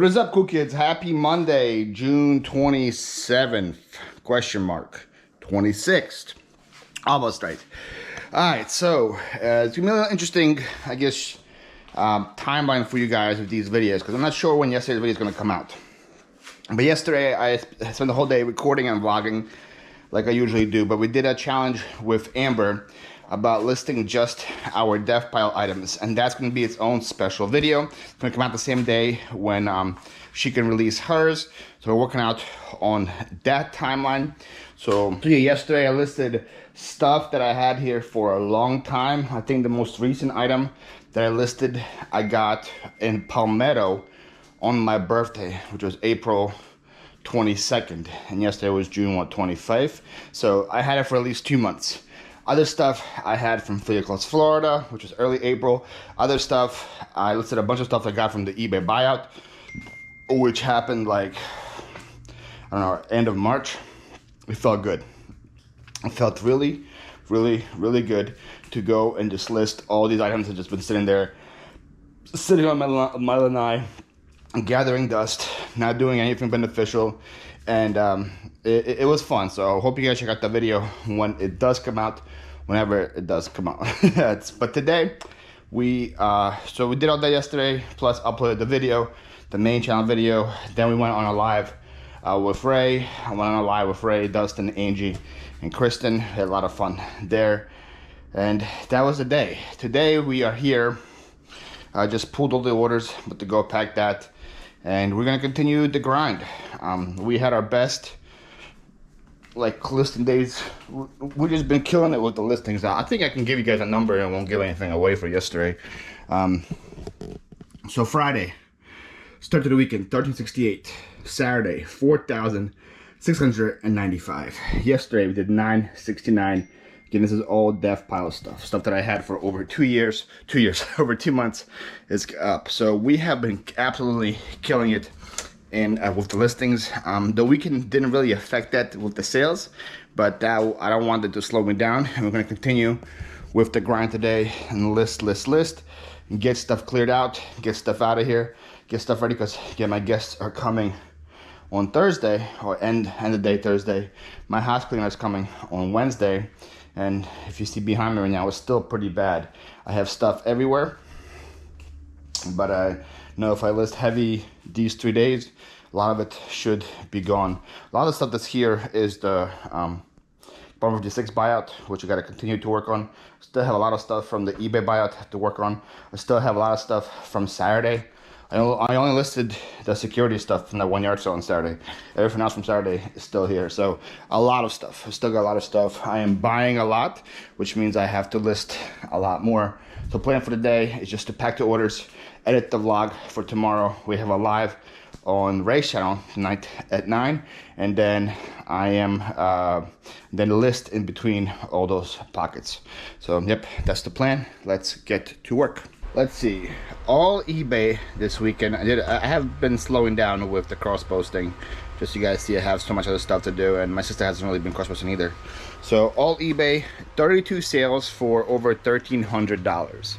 What is up, cool kids? Happy Monday, June 27th, question mark, 26th. Almost right. All right, so it's gonna be a little interesting, I guess, timeline for you guys with these videos, because I'm not sure when yesterday's video is gonna come out. But yesterday, I spent the whole day recording and vlogging like I usually do, but we did a challenge with Amber about listing just our dev pile items, and that's going to be its own special video. It's going to come out the same day when she can release hers, so we're working out on that timeline. So yeah, yesterday I listed stuff that I had here for a long time. I think the most recent item that I listed I got in Palmetto on my birthday, which was April 22nd, and yesterday was June 25th. So I had it for at least 2 months. Other stuff I had from Flyp, Florida, which was early April. Other stuff, I listed a bunch of stuff I got from the eBay buyout, which happened like, I don't know, end of March. It felt good. It felt really, really, really good to go and just list all these items that just been sitting there, sitting on my lanai, gathering dust, not doing anything beneficial, and it was fun. So I hope you guys check out the video when it does come out, whenever it does come out. But today we did all that yesterday, plus uploaded the video, the main channel video. Then we went on a live with Ray. I went on a live with Ray, Dustin, Angie, and Kristen. Had a lot of fun there, and that was the day. Today we are here. I just pulled all the orders, but to go pack that, and we're gonna continue the grind. We had our best listing days. We've just been killing it with the listings. I think I can give you guys a number and won't give anything away for yesterday. So Friday, start of the weekend, 1368. Saturday, 4,695. Yesterday we did 969. Again, this is all dev pile stuff that I had for over 2 years, over 2 months is up. So we have been absolutely killing it with the listings. The weekend didn't really affect that with the sales, but I don't want it to slow me down. And we're gonna continue with the grind today and list, and get stuff cleared out, get stuff out of here, get stuff ready, because again, my guests are coming on Thursday, or end of day Thursday. My house cleaner is coming on Wednesday. And if you see behind me right now, it's still pretty bad. I have stuff everywhere, but I know if I list heavy these 3 days, a lot of it should be gone. A lot of the stuff that's here is the Bomber 56 buyout, which I got to continue to work on. Still have a lot of stuff from the eBay buyout to work on. I still have a lot of stuff from Saturday. I only listed the security stuff from that 1 yard sale on Saturday. Everything else from Saturday is still here. So a lot of stuff. I still got a lot of stuff. I am buying a lot, which means I have to list a lot more. So plan for the day is just to pack the orders, edit the vlog for tomorrow. We have a live on Ray's channel tonight at 9, and then I am then list in between all those pockets. So yep, that's the plan. Let's get to work. Let's see, all eBay this weekend. I have been slowing down with the cross posting, just so you guys see I have so much other stuff to do, and my sister hasn't really been cross posting either. So all eBay, 32 sales for over $1,300.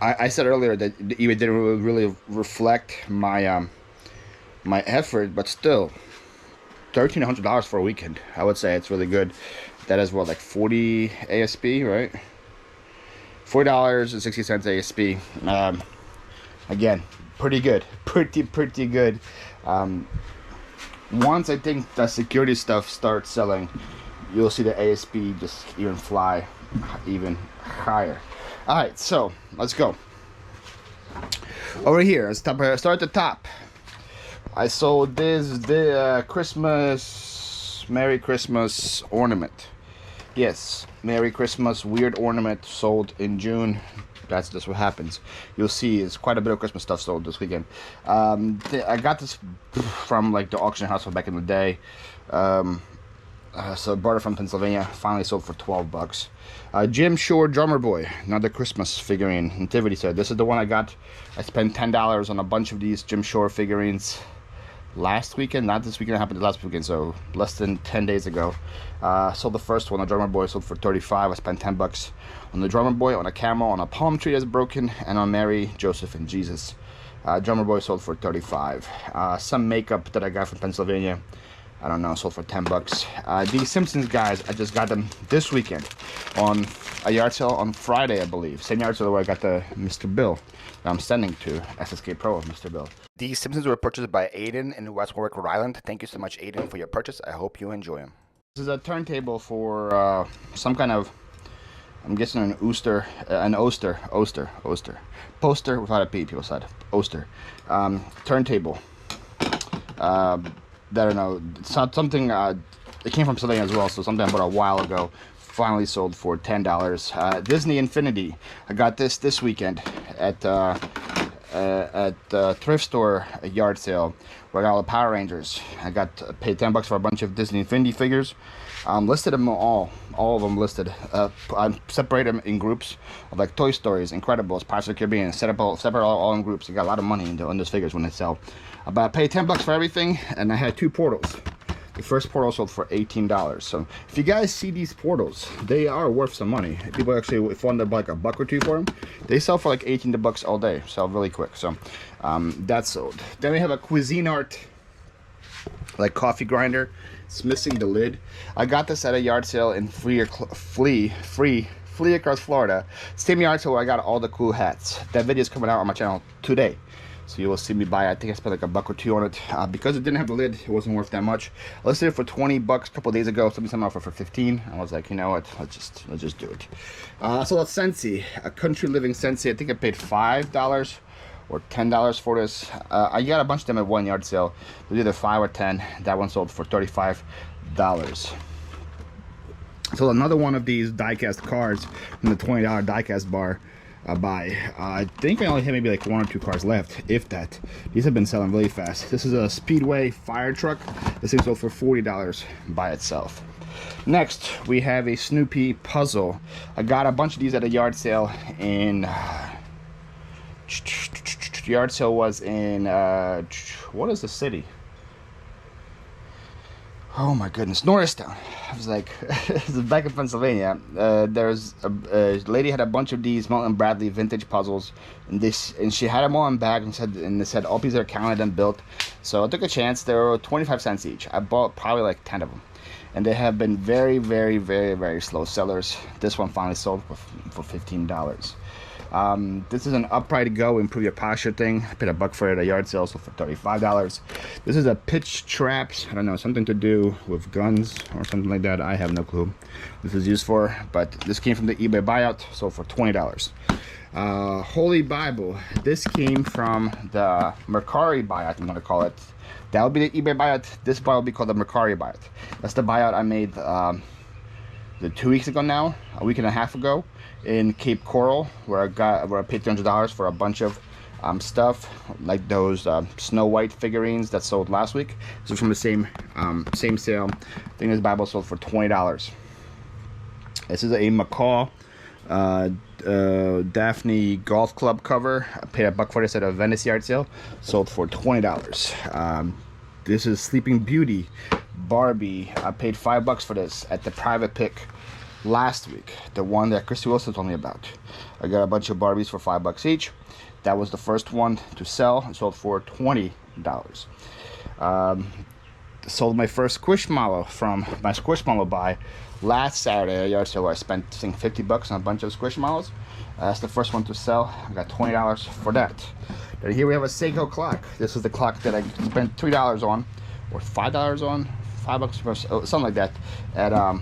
I said earlier that the eBay didn't really reflect my my effort, but still, $1,300 for a weekend. I would say it's really good. That is what, like 40 ASP, right? $4.60 ASP. Again, pretty good, pretty good. Once I think the security stuff starts selling, you'll see the ASP just even fly even higher. All right, so let's go over here. Let's start at the top. I sold the Christmas, Merry Christmas ornament. Yes, Merry Christmas weird ornament sold in June. That's just what happens. You'll see it's quite a bit of Christmas stuff sold this weekend. I got this from like the auction house from back in the day. So I brought it from Pennsylvania. Finally sold for 12 bucks. Jim Shore Drummer Boy, another Christmas figurine. Nativity said this is the one I got. I spent $10 on a bunch of these Jim Shore figurines last weekend, not this weekend. It happened last weekend, so less than 10 days ago. Sold the first one, the Drummer Boy, sold for 35. I spent 10 bucks on the Drummer Boy, on a camel, on a palm tree that's broken, and on Mary, Joseph, and Jesus. Drummer Boy sold for 35. Some makeup that I got from Pennsylvania, I don't know, sold for 10 bucks. These Simpsons guys, I just got them this weekend on a yard sale on Friday, I believe. Same yard sale where I got the Mr. Bill that I'm sending to SSK Pro of Mr. Bill. These Simpsons were purchased by Aiden in West Warwick, Rhode Island. Thank you so much, Aiden, for your purchase. I hope you enjoy them. This is a turntable for some kind of, I'm guessing an Oster, poster without a P, people said, Oster, turntable. I don't know, it's not something, it came from something as well, so something I bought a while ago, finally sold for $10. Disney Infinity, I got this weekend at thrift store yard sale where I got all the Power Rangers. I paid 10 bucks for a bunch of Disney Infinity figures. Listed them all of them listed. I separate them in groups of like Toy Stories, Incredibles, Pirates of the Caribbean, separate all in groups. I got a lot of money on those figures when they sell. But I paid 10 bucks for everything, and I had 2 portals. The first portal sold for $18. So if you guys see these portals, they are worth some money. People actually fund them like a buck or two for them. They sell for like 18 bucks all day. Sell really quick. So that's sold. Then we have a Cuisinart like coffee grinder. It's missing the lid. I got this at a yard sale in Flyp across Florida. Same yard sale where I got all the cool hats. That video is coming out on my channel today. So you will see me buy it. I think I spent like a buck or two on it. Because it didn't have the lid, it wasn't worth that much. I listed it for 20 bucks a couple of days ago. Somebody sent me offer for 15. I was like, you know what? Let's just do it. So that's Scentsy, a country living Scentsy. I think I paid $5 or $10 for this. I got a bunch of them at one yard sale. It was either 5 or 10. That one sold for $35. So another one of these diecast cards from the $20 diecast bar. I think I only have maybe like 1 or 2 cars left, if that. These have been selling really fast. This is a Speedway fire truck. This thing sold for $40 by itself. Next, we have a Snoopy puzzle. I got a bunch of these at a yard sale in... yard sale was in... what is the city? Oh my goodness, Norristown. I was like, this is back in Pennsylvania. There's a lady had a bunch of these Milton Bradley vintage puzzles, and she had them all in bag and they said all pieces are counted and built. So I took a chance. They were 25 cents each. I bought probably like 10 of them, and they have been very, very, very, very slow sellers. This one finally sold for $15. This is an upright go improve your posture thing. I paid a buck for it at a yard sale, so for $35. This is a pitch traps. I don't know, something to do with guns or something like that. I have no clue this is used for, but this came from the eBay buyout, so for $20. Holy Bible. This came from the Mercari buyout, I'm gonna call it. That would be the eBay buyout. This buyout would be called the Mercari buyout. That's the buyout I made 2 weeks ago now, a week and a half ago, in Cape Coral, where I paid $300 for a bunch of stuff like those Snow White figurines that sold last week. So from the same sale. I think this Bible sold for $20. This is a Macaw Daphne golf club cover. I paid a buck for this at a Venice yard sale. Sold for $20. This is Sleeping Beauty Barbie. I paid $5 for this at the private pick last week, the one that Christy Wilson told me about. I got a bunch of Barbies for $5 each. That was the first one to sell. It sold for $20. Sold my first Squishmallow from my Squishmallow buy last Saturday at a yard sale where I spent, I think, $50 on a bunch of Squishmallows. That's the first one to sell. I got $20 for that. Then here we have a Seiko clock. This is the clock that I spent $3 on, or $5 on, $5 something like that, at a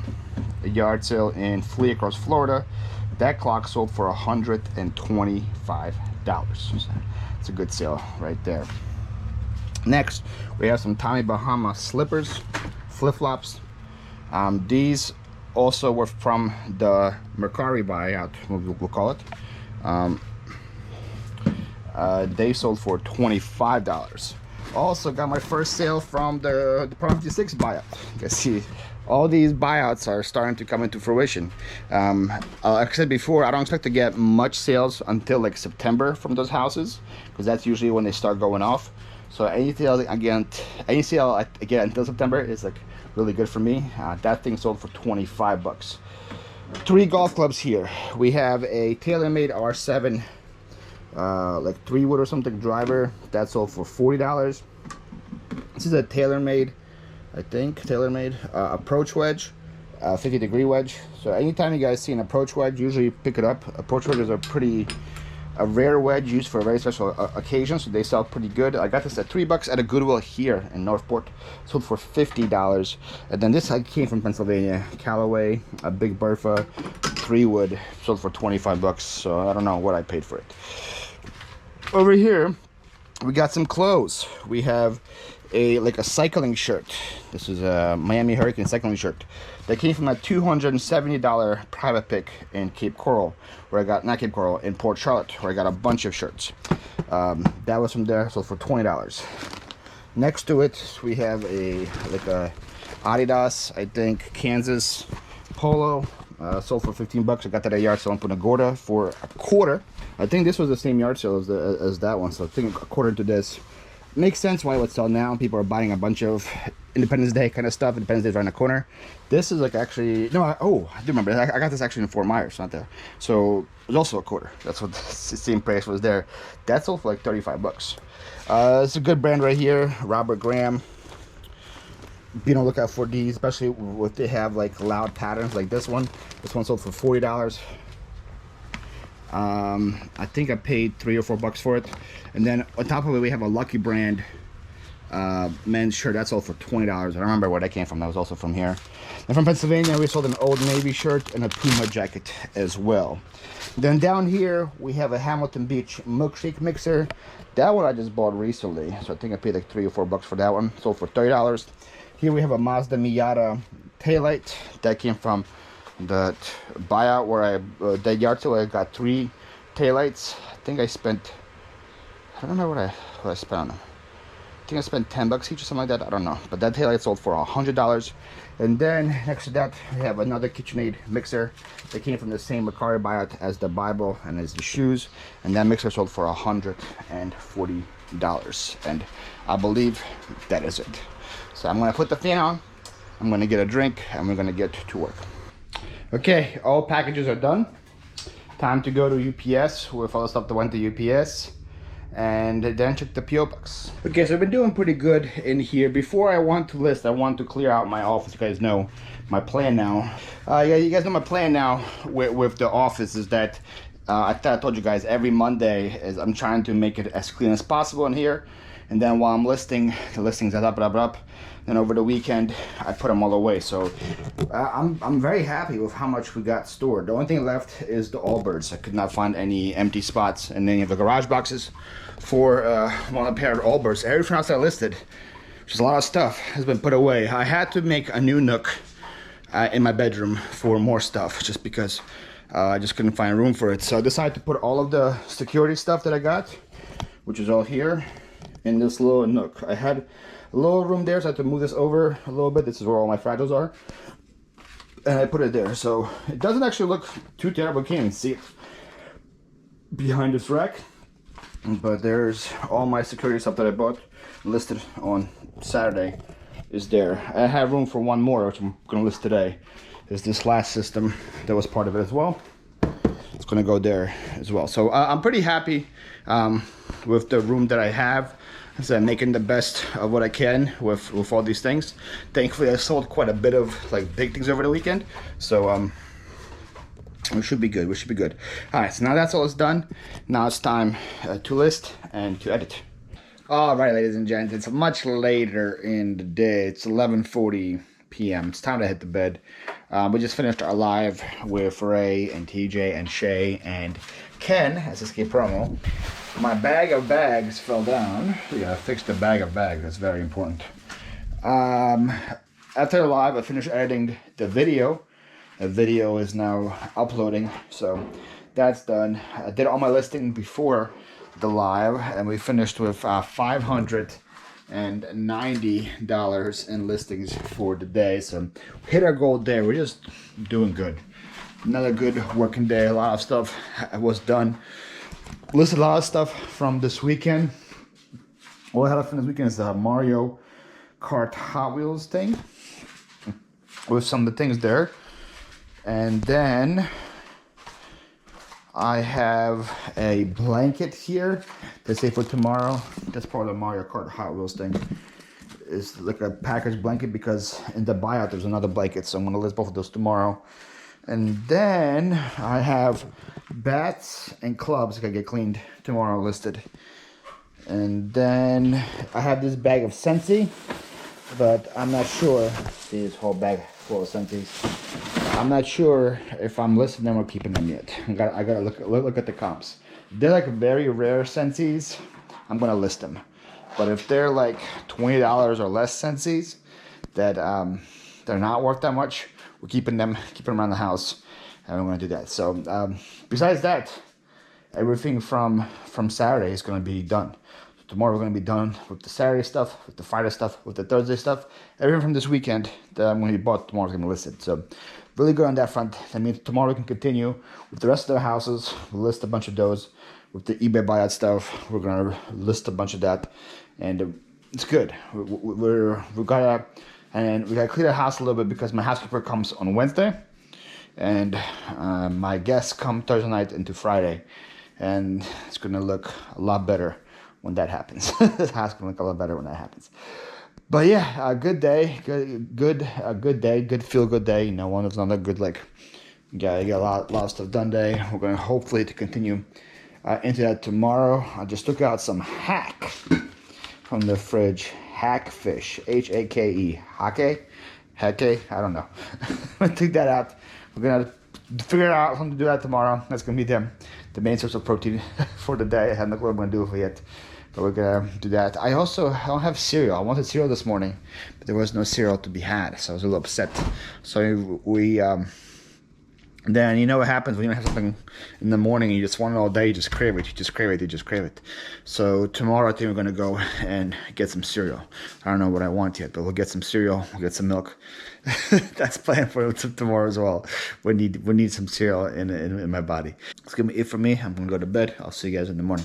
yard sale in Flyp across Florida. That clock sold for $125. It's a good sale right there. Next, we have some Tommy Bahama slippers, flip-flops. These also were from the Mercari buyout, we'll call it. They sold for $25. Also got my first sale from the Prom 56 buyout. You can see all these buyouts are starting to come into fruition. Like I said before, I don't expect to get much sales until like September from those houses, because that's usually when they start going off. So any sale again until September is like really good for me. That thing sold for $25. 3 golf clubs here. We have a TaylorMade R7 like 3-wood or something driver. That sold for $40. This is a TaylorMade, I think, TaylorMade approach wedge, 50-degree wedge. So anytime you guys see an approach wedge, usually pick it up. Approach wedges are a rare wedge used for a very special occasion, so they sell pretty good. I got this at $3 at a Goodwill here in Northport. Sold for $50. And then this came from Pennsylvania, Callaway, a Big Bertha 3-wood, sold for $25. So I don't know what I paid for it. Over here, we got some clothes. We have a cycling shirt. This is a Miami Hurricane cycling shirt that came from a $270 private pick in Cape Coral, where I got, not Cape Coral, in Port Charlotte, where I got a bunch of shirts. That was from there, sold for $20. Next to it, we have a Adidas, I think, Kansas polo, sold for $15. I got that at a yard sale in Punta Gorda for a quarter. I think this was the same yard sale as that one, so I think according to this, makes sense why it would sell now. People are buying a bunch of Independence Day kind of stuff. Independence Day is around the corner. This is like actually, no, I do remember. I got this actually in Fort Myers, not there. So it was also a quarter. That's what the same price was there. That sold for like $35. It's a good brand right here, Robert Graham. Be on the lookout for these, especially if they have like loud patterns like this one. This one sold for $40. I think I paid $3 or $4 for it. And then on top of it, we have a Lucky Brand men's shirt. That's all for $20. I don't remember where that came from. That was also from here. And from Pennsylvania, we sold an Old Navy shirt and a Puma jacket as well. Then down here, we have a Hamilton Beach milkshake mixer. That one I just bought recently, so I think I paid like $3 or $4 for that one. Sold for $30. Here we have a Mazda Miata taillight that came from that buyout where that yard sale. I got 3 taillights. I think I spent, I don't remember what I spent on them. I think I spent $10 each or something like that. I don't know, but that taillight sold for $100. And then next to that, we have another KitchenAid mixer that came from the same Mercari buyout as the Bible and as the shoes, and that mixer sold for $140. And I believe that is it. So I'm gonna put the fan on, I'm gonna get a drink, and we're gonna get to work. Okay, all packages are done. Time to go to UPS with all the stuff that went to UPS, and then check the PO box. Okay, so I've been doing pretty good in here. Before I want to list, I want to clear out my office. You guys know my plan now. Yeah, you guys know my plan now with the office is that I thought I told you guys every Monday is I'm trying to make it as clean as possible in here. And then while I'm listing, the listings are up. Then over the weekend, I put them all away. So I'm very happy with how much we got stored. The only thing left is the Allbirds. I could not find any empty spots in any of the garage boxes for one pair of Allbirds. Everything else I listed, which is a lot of stuff, has been put away. I had to make a new nook in my bedroom for more stuff, just because I just couldn't find room for it. So I decided to put all of the security stuff that I got, which is all here, in this little nook. I had a little room there, so I had to move this over a little bit. This is where all my fragiles are, and I put it there. So it doesn't actually look too terrible. You can't even see it behind this rack, but there's all my security stuff that I bought listed on Saturday is there. I have room for one more, which I'm gonna list today. There's this last system that was part of it as well. It's gonna go there as well. So I'm pretty happy with the room that I have. So I'm making the best of what I can with all these things. Thankfully, I sold quite a bit of like big things over the weekend, so we should be good. We should be good. All right, so now that's all is done. Now it's time to list and to edit. All right, ladies and gents, it's much later in the day. It's 11:40 p.m. It's time to hit the bed. We just finished our live with Ray and TJ and Shay and Ken as Escape Promo. My bag of bags fell down. We gotta fix the bag of bags. That's very important. After the live, I finished editing the video. The video is now uploading, so that's done. I did all my listing before the live, and we finished with $590 in listings for the day. So we hit our goal there. We're just doing good. Another good working day. A lot of stuff was done. Listed a lot of stuff from this weekend. All I had from this weekend is the Mario Kart Hot Wheels thing with some of the things there. And then I have a blanket here to say for tomorrow. That's part of the Mario Kart Hot Wheels thing. It's like a package blanket because in the buyout there's another blanket, so I'm gonna list both of those tomorrow. And then I have bats and clubs that get cleaned tomorrow listed. And then I have this bag of Scentsy, but I'm not sure. See this whole bag full of Scentsies. I'm not sure if I'm listing them or keeping them yet. I gotta look at the comps. If they're like very rare Scentsies, I'm gonna list them. But if they're like $20 or less Scentsies that they're not worth that much, we're keeping them around the house, and we're gonna do that. So besides that, everything from Saturday is gonna be done. Tomorrow we're going to be done with the Saturday stuff, with the Friday stuff, with the Thursday stuff. Everything from this weekend that I'm going to be bought tomorrow is going to be listed. So really good on that front. That means tomorrow we can continue with the rest of the houses. We'll list a bunch of those. With the eBay buyout stuff, we're going to list a bunch of that. And it's good. We got to clear the house a little bit because my housekeeper comes on Wednesday. And my guests come Thursday night into Friday. And it's going to look a lot better when that happens. This house can look a lot better when that happens. But yeah, a good day, good day, good feel good day. You know, one of another good like, yeah, you got a lot of stuff done day. We're going to hopefully to continue into that tomorrow. I just took out some hack from the fridge. Hack fish, H-A-K-E, hake, I don't know. I took that out. We're gonna figure out something to do that tomorrow. That's gonna be the main source of protein for the day. I haven't looked what I'm gonna do for yet, but we're gonna do that. I don't have cereal. I wanted cereal this morning, but there was no cereal to be had, so I was a little upset. So we then you know what happens when you don't have something in the morning and you just want it all day, you just crave it. So tomorrow I think we're gonna go and get some cereal. I don't know what I want yet, but we'll get some cereal, we'll get some milk. That's planned for tomorrow as well. We need some cereal in my body. It's gonna be it for me. I'm gonna go to bed. I'll see you guys in the morning.